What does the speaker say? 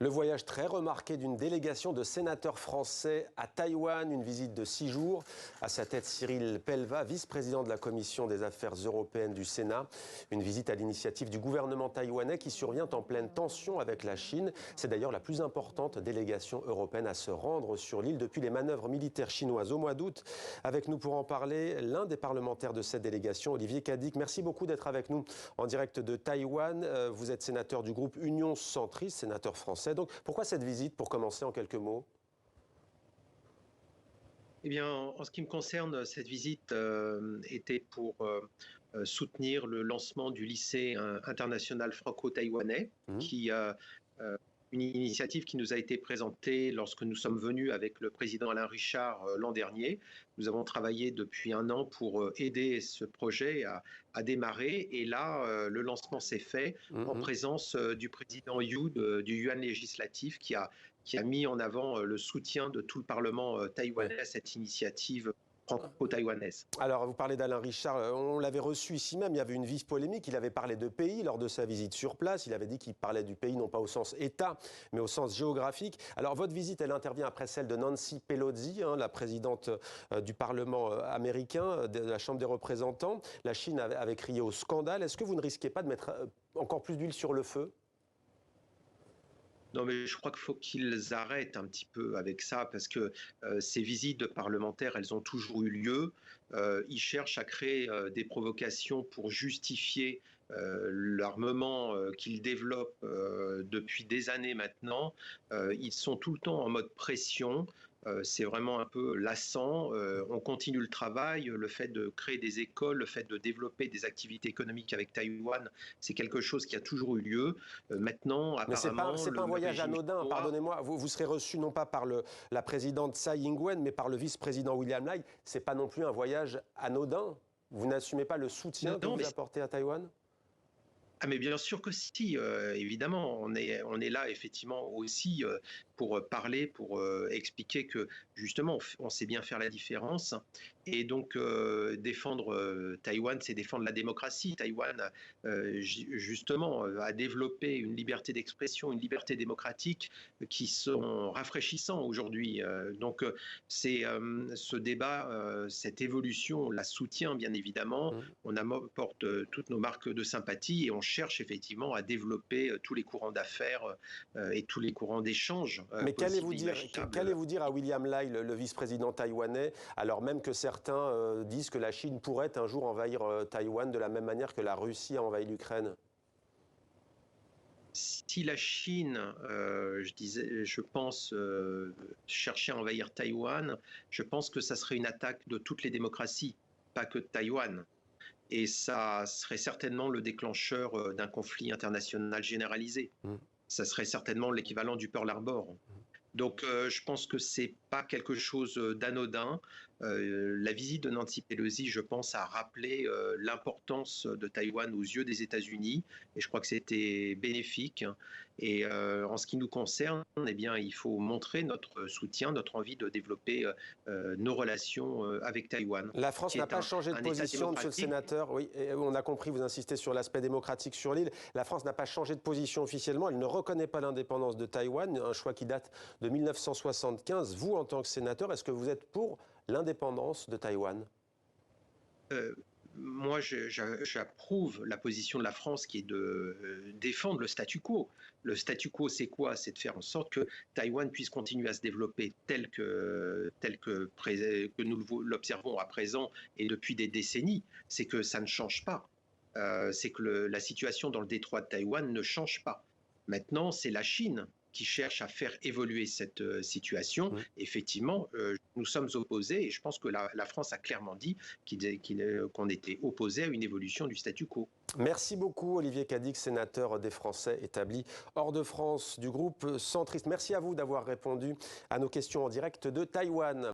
Le voyage très remarqué d'une délégation de sénateurs français à Taïwan, une visite de 6 jours. À sa tête, Cyril Pellevat, vice-président de la Commission des Affaires européennes du Sénat. Une visite à l'initiative du gouvernement taïwanais qui survient en pleine tension avec la Chine. C'est d'ailleurs la plus importante délégation européenne à se rendre sur l'île depuis les manœuvres militaires chinoises au mois d'août. Avec nous pour en parler, l'un des parlementaires de cette délégation, Olivier Cadic. Merci beaucoup d'être avec nous en direct de Taïwan. Vous êtes sénateur du groupe Union Centriste, sénateur français. Donc, pourquoi cette visite, pour commencer en quelques mots? Eh bien, en ce qui me concerne, cette visite était pour soutenir le lancement du lycée international franco-taïwanais, qui une initiative qui nous a été présentée lorsque nous sommes venus avec le président Alain Richard l'an dernier. Nous avons travaillé depuis un an pour aider ce projet à démarrer. Et là, le lancement s'est fait en présence du président Yu du Yuan législatif qui a mis en avant le soutien de tout le Parlement taïwanais à cette initiative franco-taïwanaise. Alors, vous parlez d'Alain Richard, on l'avait reçu ici même, il y avait une vive polémique, il avait parlé de pays lors de sa visite sur place, il avait dit qu'il parlait du pays non pas au sens État, mais au sens géographique. Alors, votre visite, elle intervient après celle de Nancy Pelosi, la présidente du Parlement américain, de la Chambre des représentants. La Chine avait crié au scandale. Est-ce que vous ne risquez pas de mettre encore plus d'huile sur le feu ? Non, mais je crois qu'il faut qu'ils arrêtent un petit peu avec ça, parce que ces visites de parlementaires, elles ont toujours eu lieu. Ils cherchent à créer des provocations pour justifier l'armement qu'ils développent depuis des années maintenant. Ils sont tout le temps en mode pression. C'est vraiment un peu lassant. On continue le travail. Le fait de créer des écoles, le fait de développer des activités économiques avec Taïwan, c'est quelque chose qui a toujours eu lieu. Maintenant, apparemment... Mais c'est pas un voyage anodin, pardonnez-moi. Vous serez reçu non pas par la présidente Tsai Ing-wen, mais par le vice-président William Lai. C'est pas non plus un voyage anodin. Vous n'assumez pas le soutien que vous apportez à Taïwan ? Ah, mais bien sûr que si, évidemment, on est là effectivement aussi pour parler, pour expliquer que justement on sait bien faire la différence, et donc défendre Taïwan, c'est défendre la démocratie. Taïwan justement a développé une liberté d'expression, une liberté démocratique qui sont rafraîchissants aujourd'hui. Donc c'est ce débat, cette évolution, on la soutient bien évidemment, on apporte toutes nos marques de sympathie et on cherche effectivement à développer tous les courants d'affaires et tous les courants d'échange. Mais qu'allez-vous dire à William Lai, le vice-président taïwanais, alors même que certains disent que la Chine pourrait un jour envahir Taïwan de la même manière que la Russie a envahi l'Ukraine ? Si la Chine, je pense, cherchait à envahir Taïwan, je pense que ça serait une attaque de toutes les démocraties, pas que de Taïwan. Et ça serait certainement le déclencheur d'un conflit international généralisé. Ça serait certainement l'équivalent du Pearl Harbor. Donc je pense que c'est pas quelque chose d'anodin. La visite de Nancy Pelosi, je pense, a rappelé l'importance de Taïwan aux yeux des États-Unis, et je crois que c'était bénéfique. Et en ce qui nous concerne, eh bien, il faut montrer notre soutien, notre envie de développer nos relations avec Taïwan. La France n'a pas changé de position, monsieur le sénateur. Oui, on a compris, vous insistez sur l'aspect démocratique sur l'île. La France n'a pas changé de position officiellement. Elle ne reconnaît pas l'indépendance de Taïwan, un choix qui date de 1975. Vous, en tant que sénateur, est-ce que vous êtes pour l'indépendance de Taïwan ? Moi, j'approuve la position de la France qui est de défendre le statu quo. Le statu quo, c'est quoi? C'est de faire en sorte que Taïwan puisse continuer à se développer tel que nous l'observons à présent et depuis des décennies. C'est que ça ne change pas. C'est que la situation dans le détroit de Taïwan ne change pas. Maintenant, c'est la Chine qui cherche à faire évoluer cette situation. Effectivement, nous sommes opposés, et je pense que la France a clairement dit qu'on était opposé à une évolution du statu quo. Merci beaucoup Olivier Cadic, sénateur des Français établis hors de France du groupe centriste. Merci à vous d'avoir répondu à nos questions en direct de Taïwan.